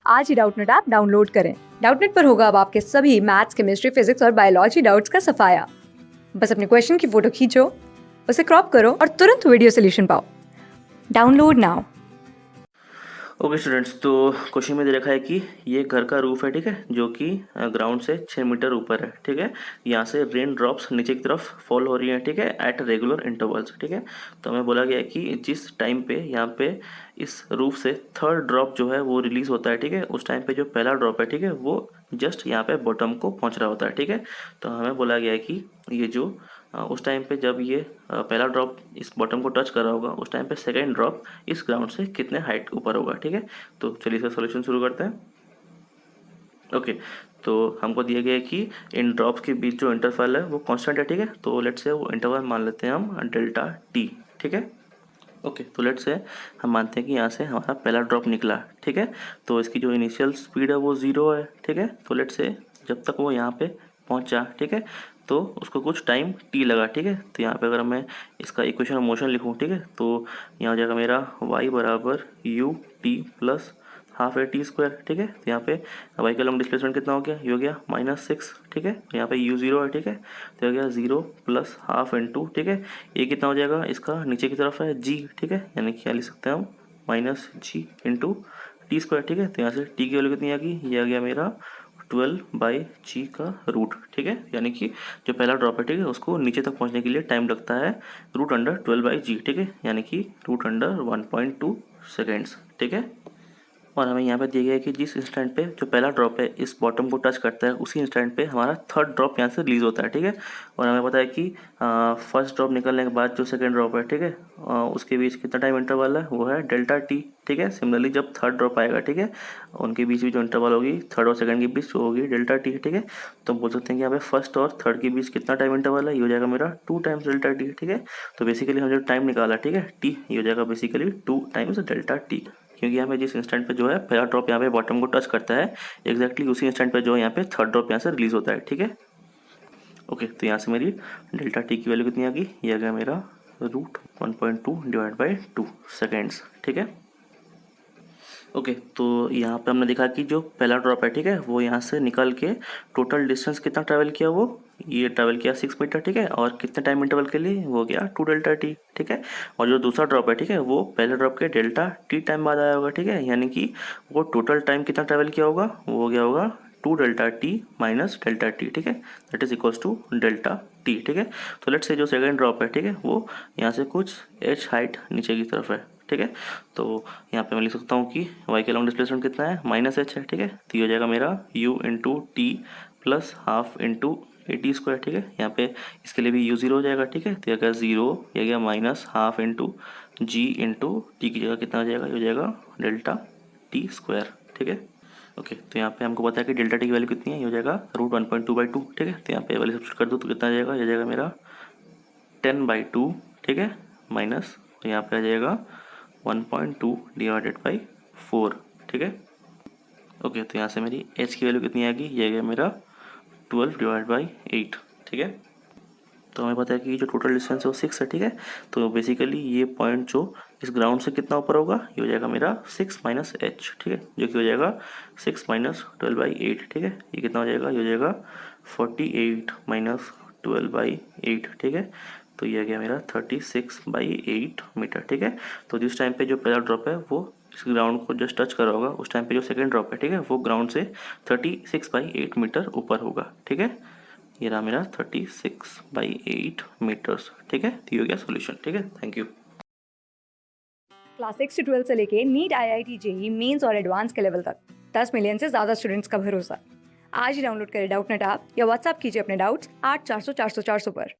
आज ही Doubtnut app download करें। Doubtnut पर होगा अब आपके सभी मैथ्स, केमिस्ट्री, फिजिक्स और बायोलॉजी डाउट्स का सफाया। बस अपने क्वेश्चन की फोटो खींचो, उसे क्रॉप करो और तुरंत वीडियो सोल्यूशन पाओ। Download now. ओके स्टूडेंट्स, तो क्वेश्चन में दे रखा है कि ये घर का रूफ है, ठीक है, जो कि ग्राउंड से 6 मीटर ऊपर है, ठीक है। यहाँ से रेन ड्रॉप्स नीचे की तरफ फॉल हो रही है, ठीक है, एट रेगुलर इंटरवल्स, ठीक है। तो हमें बोला गया है कि जिस टाइम पे यहाँ पे इस रूफ से थर्ड ड्रॉप जो है वो रिलीज होता है, ठीक है, उस टाइम पे जो पहला ड्रॉप है, ठीक है, वो जस्ट यहाँ पे बॉटम को पहुँच रहा होता है, ठीक है। तो हमें बोला गया है कि ये जो उस टाइम पे जब ये पहला ड्रॉप इस बॉटम को टच कर रहा होगा, उस टाइम पे सेकेंड ड्रॉप इस ग्राउंड से कितने हाइट ऊपर होगा, ठीक है। तो चलिए इसका सोल्यूशन शुरू करते हैं। ओके, तो हमको दिया गया है कि इन ड्रॉप्स के बीच जो इंटरवल है वो कांस्टेंट है, ठीक है। तो लेट्स से वो इंटरवल मान लेते हैं हम डेल्टा टी, ठीक है। ओके, तो लेट्स से हम मानते हैं कि यहाँ से हमारा पहला ड्रॉप निकला, ठीक है। तो इसकी जो इनिशियल स्पीड है वो 0 है, ठीक है। तो लेट्स से जब तक वो यहाँ पे पहुँचा, ठीक है, तो उसको कुछ टाइम टी लगा, ठीक है। तो यहाँ पे अगर मैं इसका इक्वेशन ऑफ मोशन लिखूँ, ठीक है, तो यहाँ हो जाएगा मेरा y बराबर U T plus half A T square, ठीक है। तो यहाँ पे y का लॉन्ग डिस्प्लेसमेंट कितना हो गया, ये हो गया -6, ठीक है। यहाँ पे u 0 है, ठीक है। तो हो गया 0 प्लस हाफ इंटू, ठीक है, ये कितना हो जाएगा, इसका नीचे की तरफ है g, ठीक है, यानी कि क्या लिख सकते हैं हम -g इंटू टी स्क्वायर, ठीक है। तो यहाँ से t की वैल्यू कितनी आ गई, ये आ गया मेरा 12/g का रूट, ठीक है। यानी कि जो पहला ड्रॉप है, ठीक है, उसको नीचे तक पहुंचने के लिए टाइम लगता है √12/g, ठीक है, यानी कि √1.2 सेकेंड्स, ठीक है। और हमें यहाँ पे दिया गया है कि जिस इंस्टेंट पे जो पहला ड्रॉप है इस बॉटम को टच करता है, उसी इंस्टेंट पे हमारा थर्ड ड्रॉप यहाँ से रिलीज होता है, ठीक है। और हमें पता है कि फर्स्ट ड्रॉप निकलने के बाद जो सेकंड ड्रॉप है, ठीक है, उसके बीच कितना टाइम इंटरवल है, वो है डेल्टा टी, ठीक है। सिमिलरली जब थर्ड ड्रॉप आएगा, ठीक है, उनके बीच भी जो इंटरवल होगी थर्ड और सेकंड के बीच, वो होगी डेल्टा टी, ठीक है। तो हम बोल सकते हैं कि यहाँ पे फर्स्ट और थर्ड के बीच कितना टाइम इंटरवल है, ये हो जाएगा मेरा 2 टाइम्स डेल्टा टी, ठीक है। तो बेसिकली हम जो टाइम निकाला, ठीक है, टी, ये हो जाएगा बेसिकली 2 टाइम्स डेल्टा टी, क्योंकि यहाँ पे जिस इंस्टेंट पे जो है पहला ड्रॉप यहाँ पे बॉटम को टच करता है, एग्जैक्टली उसी इंस्टेंट पे जो है यहाँ पे थर्ड ड्रॉप यहाँ से रिलीज होता है, ठीक है। ओके, तो यहाँ से मेरी डेल्टा टी की वैल्यू कितनी आ गई, ये आ गया मेरा √1.2 डिवाइड बाई 2 सेकेंड्स, ठीक है। ओके, तो यहाँ पे हमने देखा कि जो पहला ड्रॉप है, ठीक है, वो यहाँ से निकल के टोटल डिस्टेंस कितना ट्रैवल किया, वो ये ट्रैवल किया 6 मीटर, ठीक है। और कितने टाइम इंटरवल के लिए, वो गया 2 डेल्टा टी, ठीक है। और जो दूसरा ड्रॉप है, ठीक है, वो पहले ड्रॉप के डेल्टा टी टाइम बाद आया होगा, ठीक है, यानी कि वो टोटल टाइम कितना ट्रैवल किया होगा, वो हो गया होगा 2 delta T minus delta T, ठीक है, that is equals to delta T, ठीक है। तो लेट्स से जो सेकंड ड्रॉप है, ठीक है, वो यहाँ से कुछ h हाइट नीचे की तरफ है, ठीक है। तो यहाँ पे मैं लिख सकता हूँ कि y के लॉन्ग डिस्प्लेसमेंट कितना है, -h है, ठीक है। तो ये हो जाएगा मेरा u into T plus half into A T square, ठीक है। यहाँ पे इसके लिए भी u 0 हो जाएगा, ठीक है। तो ये गया 0, ये गया माइनस हाफ इंटू जी इंटू टी की जगह कितना हो जाएगा, ये हो जाएगा डेल्टा टी स्क्वायर, ठीक है। ओके, तो यहाँ पे हमको पता है कि डेल्टा टी की वैल्यू कितनी है, ये हो जाएगा √1.2/2, ठीक है। तो यहाँ पे वैल्यू सब्सिट्यूट कर दो तो कितना आ जाएगा, ये हो जाएगा मेरा 10/2, ठीक है, माइनस यहाँ पे आ जाएगा 1.2 डिवाइडेड बाई 4, ठीक है। ओके, तो यहाँ से मेरी h की वैल्यू कितनी आ गई, ये गया मेरा 12 डिवाइड बाई 8, ठीक है। तो हमें पता है कि जो टोटल डिस्टेंस है वो 6 है, ठीक है। तो बेसिकली ये पॉइंट जो इस ग्राउंड से कितना ऊपर होगा, ये हो जाएगा मेरा 6 माइनस h, ठीक है, जो कि हो जाएगा 6 माइनस 12/8, ठीक है। ये कितना हो जाएगा, ये हो जाएगा 48 माइनस 12/8, ठीक है। तो ये आ गया मेरा 36/8 मीटर, ठीक है। तो जिस टाइम पे जो पहला ड्रॉप है वो इस ग्राउंड को जस्ट टच कर रहा होगा, उस टाइम पे जो सेकंड ड्रॉप है, ठीक है, वो ग्राउंड से 36/8 मीटर ऊपर होगा, ठीक है। ये रहा मेरा 36/8 मीटर्स, ठीक है। तो ये हो गया सोल्यूशन, ठीक है। Thank you. क्लास 6 से 12 से लेके नीट, IIT, जेईई मेंस और एडवांस के लेवल तक 10 मिलियन से ज्यादा स्टूडेंट्स का भरोसा। आज ही डाउनलोड करें डाउटनेट ऐप या व्हाट्सएप कीजिए अपने डाउट्स 8400 400 400 पर।